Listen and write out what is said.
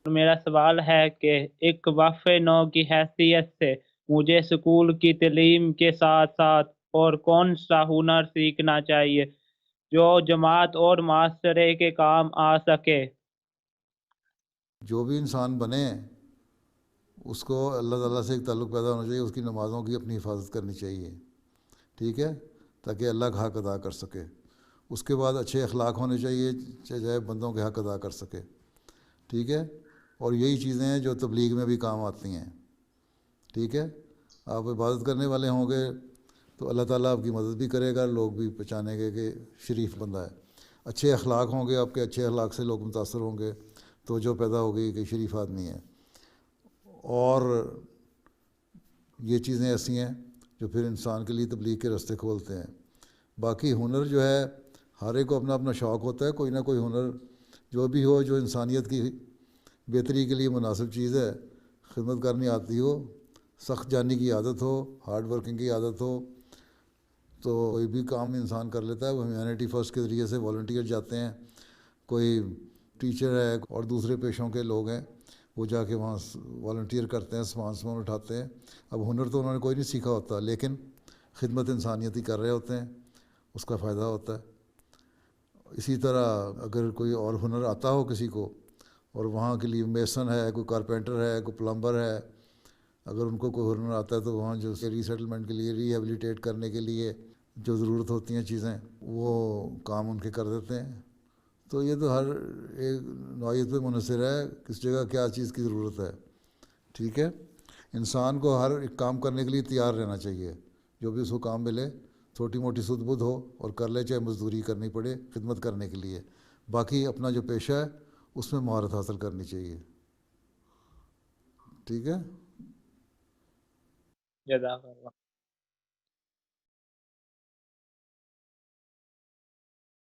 میرا سوال ہے کہ ایک وقف نو کی حیثیت سے مجھے اسکول کی تعلیم کے ساتھ ساتھ اور کون سا ہنر سیکھنا چاہیے جو جماعت اور معاشرے کے کام آ سکے؟ جو بھی انسان بنے اس کو اللہ تعالیٰ سے ایک تعلق پیدا ہونا چاہیے، اس کی نمازوں کی اپنی حفاظت کرنی چاہیے، ٹھیک ہے، تاکہ اللہ کا حق ادا کر سکے۔ اس کے بعد اچھے اخلاق ہونے چاہیے، چاہے بندوں کے حق ادا کر سکے، ٹھیک ہے، اور یہی چیزیں ہیں جو تبلیغ میں بھی کام آتی ہیں، ٹھیک ہے۔ آپ عبادت کرنے والے ہوں گے تو اللہ تعالیٰ آپ کی مدد بھی کرے گا، لوگ بھی پہچانیں گے کہ شریف بندہ ہے۔ اچھے اخلاق ہوں گے، آپ کے اچھے اخلاق سے لوگ متاثر ہوں گے، توجہ پیدا ہوگی کہ شریف آدمی ہے۔ اور یہ چیزیں ایسی ہیں جو پھر انسان کے لیے تبلیغ کے راستے کھولتے ہیں۔ باقی ہنر جو ہے ہر ایک کو اپنا اپنا شوق ہوتا ہے، کوئی نہ کوئی ہنر جو بھی ہو جو انسانیت کی بہتری کے لیے مناسب چیز ہے، خدمت کرنی آتی ہو، سخت جانی کی عادت ہو، ہارڈ ورکنگ کی عادت ہو، تو کوئی بھی کام انسان کر لیتا ہے۔ وہ ہیومینٹی فرسٹ کے ذریعے سے والنٹیئر جاتے ہیں، کوئی ٹیچر ہے اور دوسرے پیشوں کے لوگ ہیں وہ جا کے وہاں والنٹیئر کرتے ہیں، سامان اٹھاتے ہیں۔ اب ہنر تو انہوں نے کوئی نہیں سیکھا ہوتا، لیکن خدمت انسانیتی کر رہے ہوتے ہیں، اس کا فائدہ ہوتا ہے۔ اسی طرح اگر کوئی اور ہنر آتا ہو کسی کو اور وہاں کے لیے میسن ہے، کوئی کارپینٹر ہے، کوئی پلمبر ہے، اگر ان کو کوئی ہنر آتا ہے تو وہاں جو ری سیٹلمنٹ کے لیے، ری ہیبلیٹیٹ کرنے کے لیے جو ضرورت ہوتی ہیں چیزیں، وہ کام ان کے کر دیتے ہیں۔ تو یہ تو ہر ایک نوعیت پہ منحصر ہے کس جگہ کیا چیز کی ضرورت ہے، ٹھیک ہے۔ انسان کو ہر ایک کام کرنے کے لیے تیار رہنا چاہیے، جو بھی اس کو کام ملے، چھوٹی موٹی سدھ بدھ ہو اور کر لے، چاہے مزدوری کرنی پڑے خدمت کرنے کے لیے۔ باقی اپنا جو پیشہ ہے اس میں مہارت حاصل کرنی چاہیے، ٹھیک ہے۔ جزاک اللہ۔